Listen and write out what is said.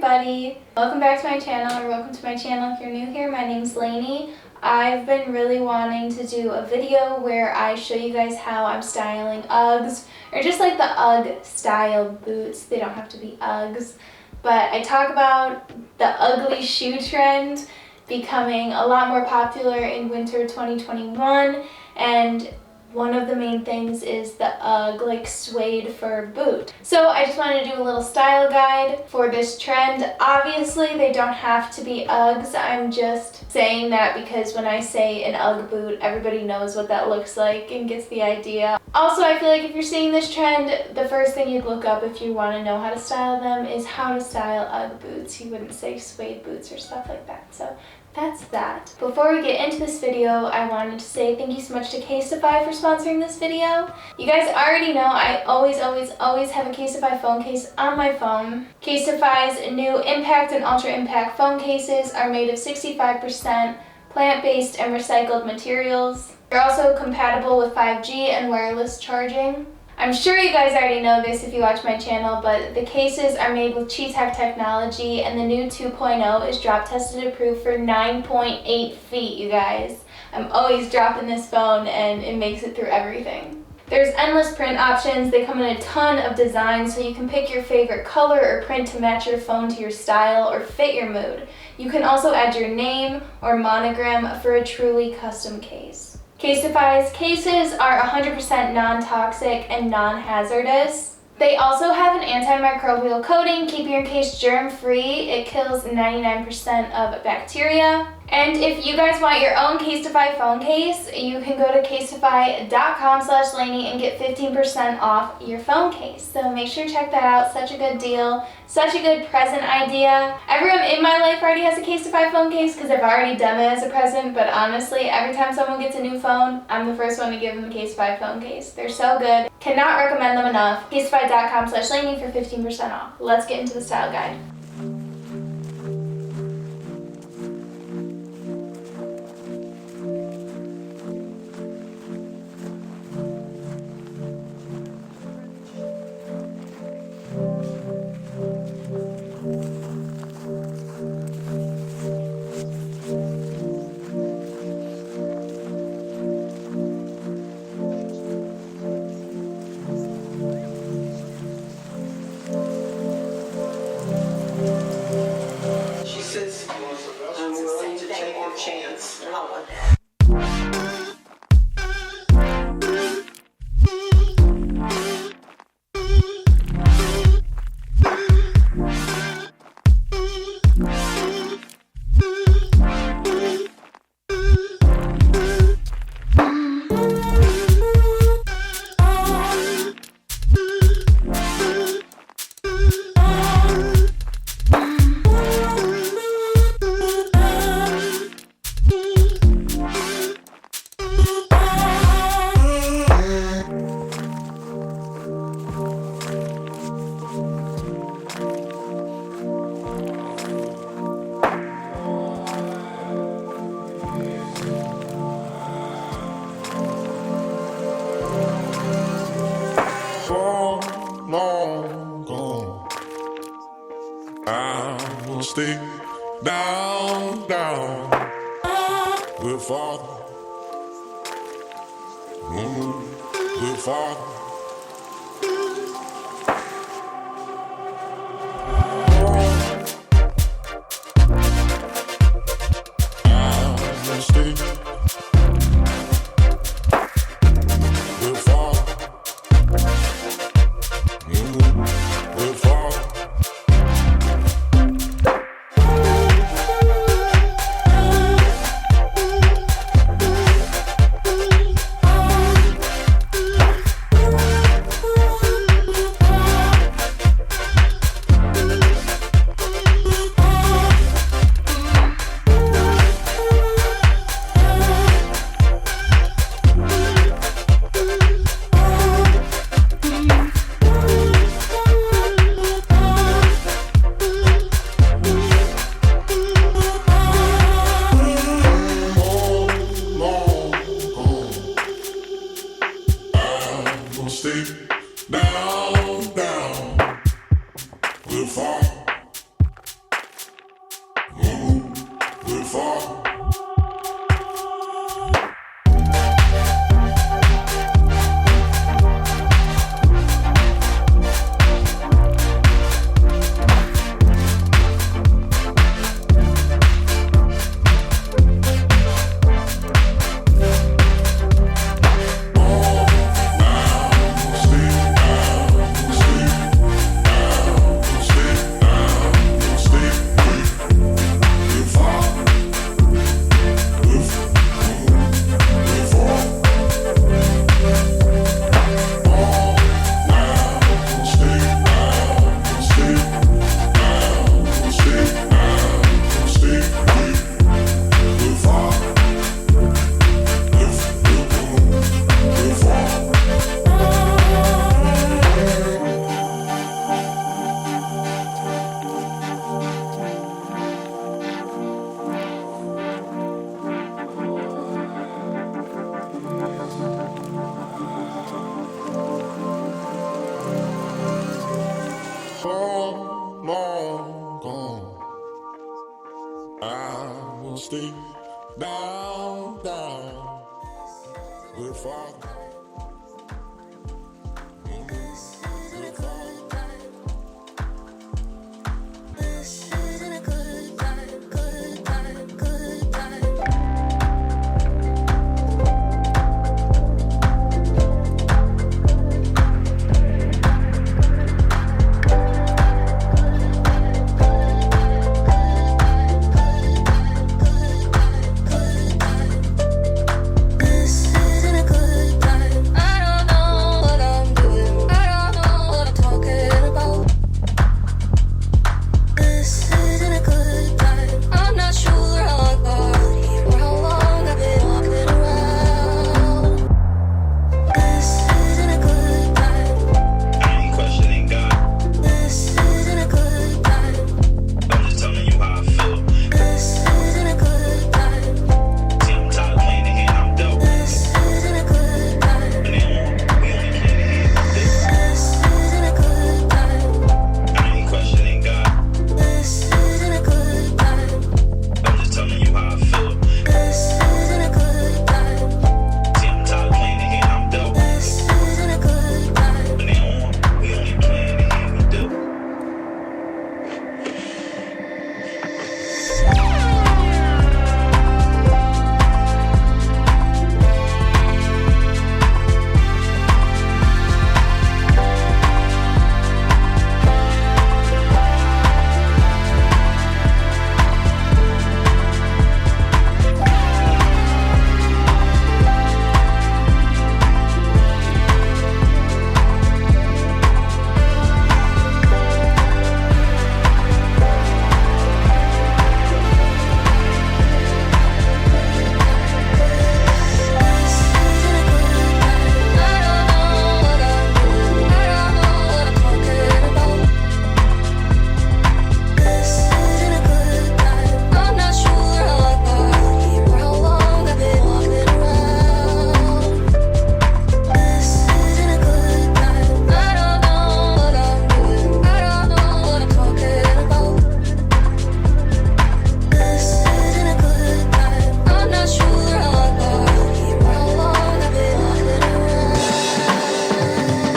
everybody! Welcome back to my channel, or welcome to my channel if you're new here. My name's Lainey. I've been really wanting to do a video where I show you guys how I'm styling Uggs, or just like the Ugg style boots. They don't have to be Uggs. But I talk about the ugly shoe trend becoming a lot more popular in winter 2021, and one of the main things is the Ugg like suede fur boot. So I just wanted to do a little style guide for this trend. Obviously they don't have to be Uggs. I'm just saying that because when I say an Ugg boot, everybody knows what that looks like and gets the idea. Also, I feel like if you're seeing this trend, the first thing you'd look up if you want to know how to style them is how to style Ugg boots. You wouldn't say suede boots or stuff like that. So that's that. Before we get into this video, I wanted to say thank you so much to Casetify for sponsoring this video. You guys already know I always have a Casetify phone case on my phone. Casetify's new Impact and Ultra Impact phone cases are made of 65% plant-based and recycled materials. They're also compatible with 5G and wireless charging. I'm sure you guys already know this if you watch my channel, but the cases are made with Chi-Tech technology, and the new 2.0 is drop tested approved for 9.8 feet, you guys. I'm always dropping this phone and it makes it through everything. There's endless print options. They come in a ton of designs, so you can pick your favorite color or print to match your phone to your style or fit your mood. You can also add your name or monogram for a truly custom case. Casetify's cases are 100% non-toxic and non-hazardous. They also have an antimicrobial coating, keeping your case germ-free. It kills 99% of bacteria. And if you guys want your own Casetify phone case, you can go to casetify.com/Lainey and get 15% off your phone case. So make sure to check that out. Such a good deal. Such a good present idea. Everyone in my life already has a Casetify phone case because I've already done it as a present, but honestly, every time someone gets a new phone, I'm the first one to give them a Casetify phone case. They're so good. Cannot recommend them enough. Casetify.com/Lainey for 15% off. Let's get into the style guide. Long gone, I will stay down with Father, with Father. I will stay with Father. Stay down, with Father. father.